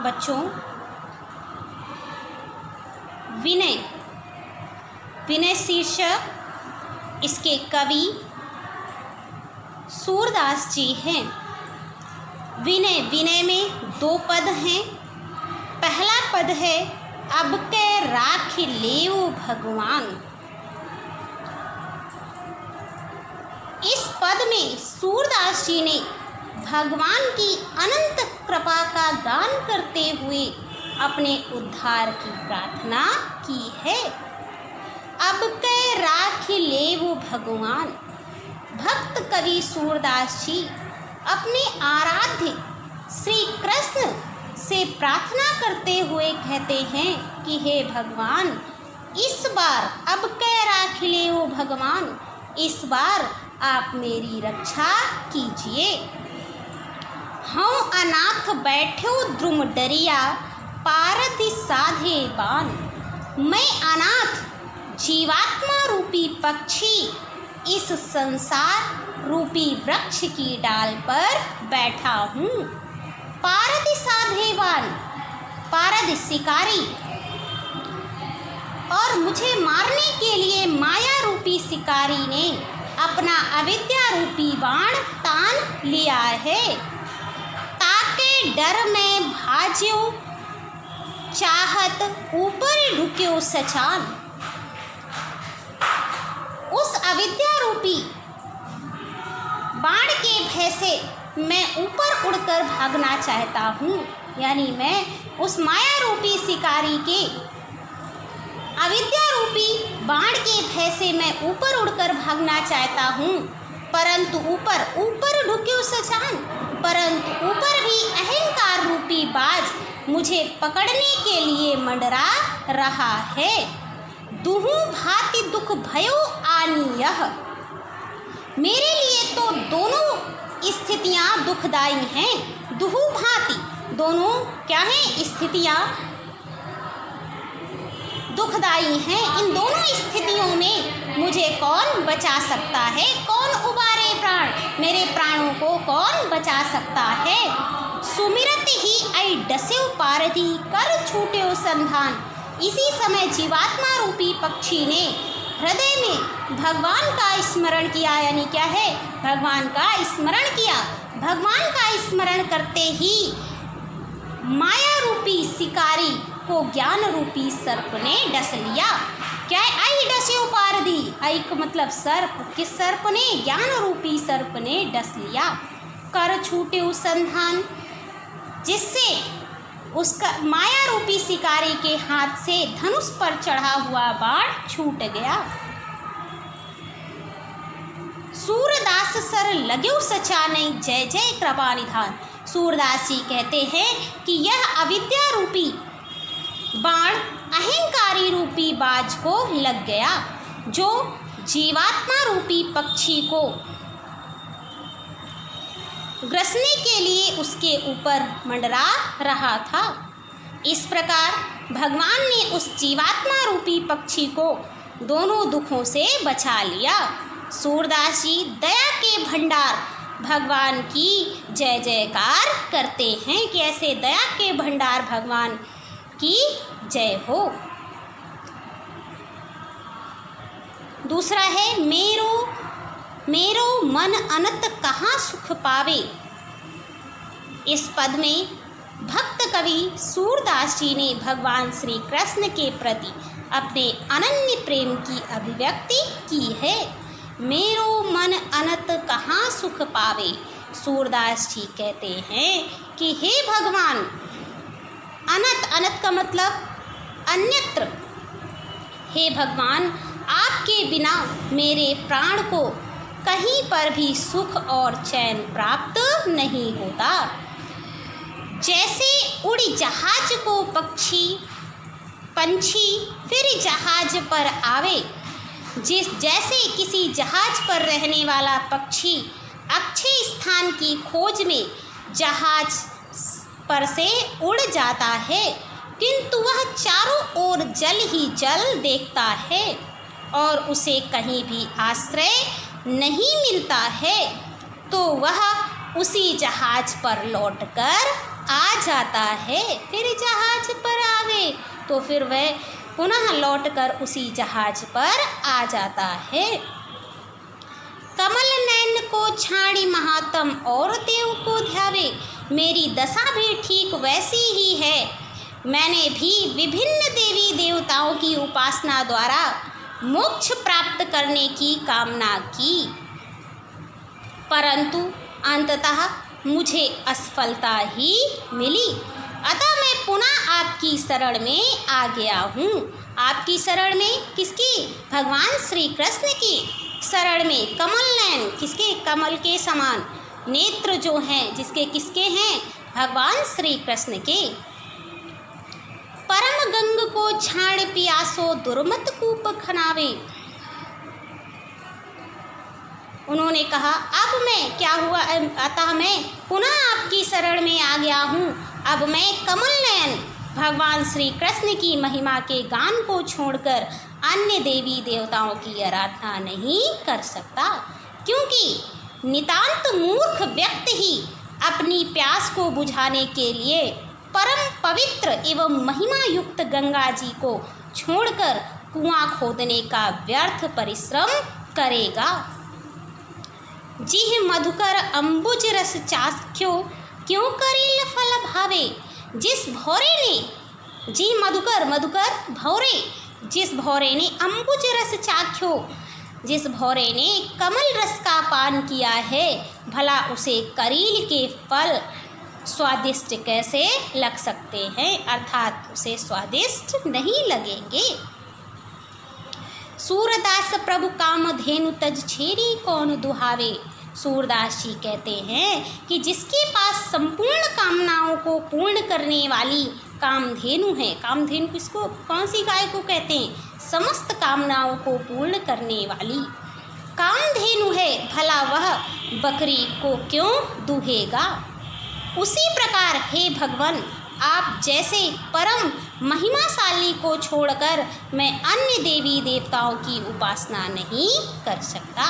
बच्चों, विनय, विनय शीर्षक इसके कवि सूरदास जी हैं। विनय, विनय में 2 पद हैं। पहला पद है अब कै राख लेऊ भगवान। इस पद में सूरदास जी ने भगवान की अनंत कृपा का गान करते हुए अपने उद्धार की प्रार्थना की है। अब कै राख लेऊ भगवान। भक्त कवि सूरदास जी अपने आराध्य श्री कृष्ण से प्रार्थना करते हुए कहते हैं कि हे भगवान, इस बार अब कै राख लेऊ भगवान, इस बार आप मेरी रक्षा कीजिए। हूँ अनाथ बैठो द्रुम डरिया, पारधि साधे बान। मैं अनाथ जीवात्मा रूपी पक्षी इस संसार रूपी वृक्ष की डाल पर बैठा हूँ। पारधि साधे बान, पारधि शिकारी, और मुझे मारने के लिए माया रूपी शिकारी ने अपना अविद्या रूपी बाण तान लिया है। ताके डर में भाज्यो, चाहत ऊपर ढुक्यो सचान। उस अविद्या रूपी बाण के भय से मैं ऊपर उड़कर भागना चाहता हूँ, यानी मैं उस माया रूपी शिकारी के अविद्या रूपी बाण के भय से मैं ऊपर उड़कर भागना चाहता हूँ। परंतु ऊपर ढुक्यो सचान, परंतु ऊपर भी अहंकार रूपी बाज मुझे पकड़ने के लिए मंडरा रहा है। दुहु भांति दुख भयो आनी यह। मेरे लिए तो दोनों स्थितियाँ दुखदाई हैं। दुहु भांति, दोनों क्या हैं? स्थितियाँ दुखदाई हैं। इन दोनों स्थितियों में मुझे कौन बचा सकता है? कौन उबारे प्राण? मेरे प्राणों को कौन बचा सकता है? सुमिरत ही आई डस्यो पारधि, कर छूट्यो संधान। इसी समय जीवात्मा रूपी पक्षी ने हृदय में भगवान का स्मरण किया, यानी क्या है? भगवान का स्मरण किया। भगवान का स्मरण करते ही माया रूपी शिकारी को ज्ञान रूपी सर्प ने डस लिया। क्या है? आई डस्यो पारधि, आई का मतलब सर्प। किस सर्प ने? ज्ञान रूपी सर्प ने डस लिया। कर छूटे संधान, जिससे उसका माया रूपी शिकारी के हाथ से धनुष पर चढ़ा हुआ बाण छूट गया। सूरदास सर लग्यो सचाने, जय जय कृपा निधान। सूरदास जी कहते हैं कि यह अविद्या रूपी बाण अहंकारी रूपी बाज को लग गया, जो जीवात्मा रूपी पक्षी को ग्रसने के लिए उसके ऊपर मंडरा रहा था। इस प्रकार भगवान ने उस जीवात्मा रूपी पक्षी को दोनों दुखों से बचा लिया। सूरदास जी दया के भंडार भगवान की जय जयकार करते हैं कि ऐसे दया के भंडार भगवान की जय हो। दूसरा है मेरो मन अनंत कहाँ सुख पावे। इस पद में भक्त कवि सूरदास जी ने भगवान श्री कृष्ण के प्रति अपने अनन्य प्रेम की अभिव्यक्ति की है। मेरो मन अनंत कहाँ सुख पावे। सूरदास जी कहते हैं कि हे भगवान, अनंत का मतलब अन्यत्र। हे भगवान, आपके बिना मेरे प्राण को कहीं पर भी सुख और चैन प्राप्त नहीं होता। जैसे उड़ी जहाज को पंछी फिर जहाज पर आवे, जैसे किसी जहाज पर रहने वाला पक्षी अच्छे स्थान की खोज में जहाज पर से उड़ जाता है, किंतु वह चारों ओर जल ही जल देखता है और उसे कहीं भी आश्रय नहीं मिलता है, तो वह उसी जहाज पर लौटकर आ जाता है, फिर जहाज पर आवे, तो फिर वह पुनः लौटकर उसी जहाज पर आ जाता है। कमल नयन को छाड़ी महात्म और देव को ध्यावे, मेरी दशा भी ठीक वैसी ही है। मैंने भी विभिन्न देवी देवताओं की उपासना द्वारा मोक्ष प्राप्त करने की कामना की, परंतु अंततः मुझे असफलता ही मिली। अतः मैं पुनः आपकी शरण में आ गया हूँ। आपकी शरण में किसकी? भगवान श्री कृष्ण की शरण में। कमल नयन, किसके? कमल के समान नेत्र जो हैं, जिसके किसके हैं? भगवान श्री कृष्ण के। परम गंग को छाड़ पियासो दुर्मत कूप खनावे। उन्होंने कहा अब मैं क्या हुआ, अतः मैं पुनः आपकी शरण में आ गया हूँ। अब मैं कमल नयन भगवान श्री कृष्ण की महिमा के गान को छोड़कर अन्य देवी देवताओं की आराधना नहीं कर सकता, क्योंकि नितांत मूर्ख व्यक्ति ही अपनी प्यास को बुझाने के लिए परम पवित्र एवं महिमा युक्त गंगा जी को छोड़कर कुआं खोदने का व्यर्थ परिश्रम करेगा। जिह मधुकर अम्बुज रस चाख्यो, क्यों करील फल भावे। जिस भौरे ने, जी मधुकर, मधुकर भौरे, जिस भौरे ने अम्बुज रस चाख्यो, जिस भौरे ने कमल रस का पान किया है, भला उसे करील के फल स्वादिष्ट कैसे लग सकते हैं, अर्थात उसे स्वादिष्ट नहीं लगेंगे। सूरदास प्रभु कामधेनु तज छेड़ी कौन दुहावे। सूरदास जी कहते हैं कि जिसके पास संपूर्ण कामनाओं को पूर्ण करने वाली कामधेनु है, कामधेनु किसको, कौन सी गाय को कहते हैं? समस्त कामनाओं को पूर्ण करने वाली कामधेनु है, भला वह बकरी को क्यों दुहेगा। उसी प्रकार हे भगवान, आप जैसे परम महिमाशाली को छोड़कर मैं अन्य देवी देवताओं की उपासना नहीं कर सकता।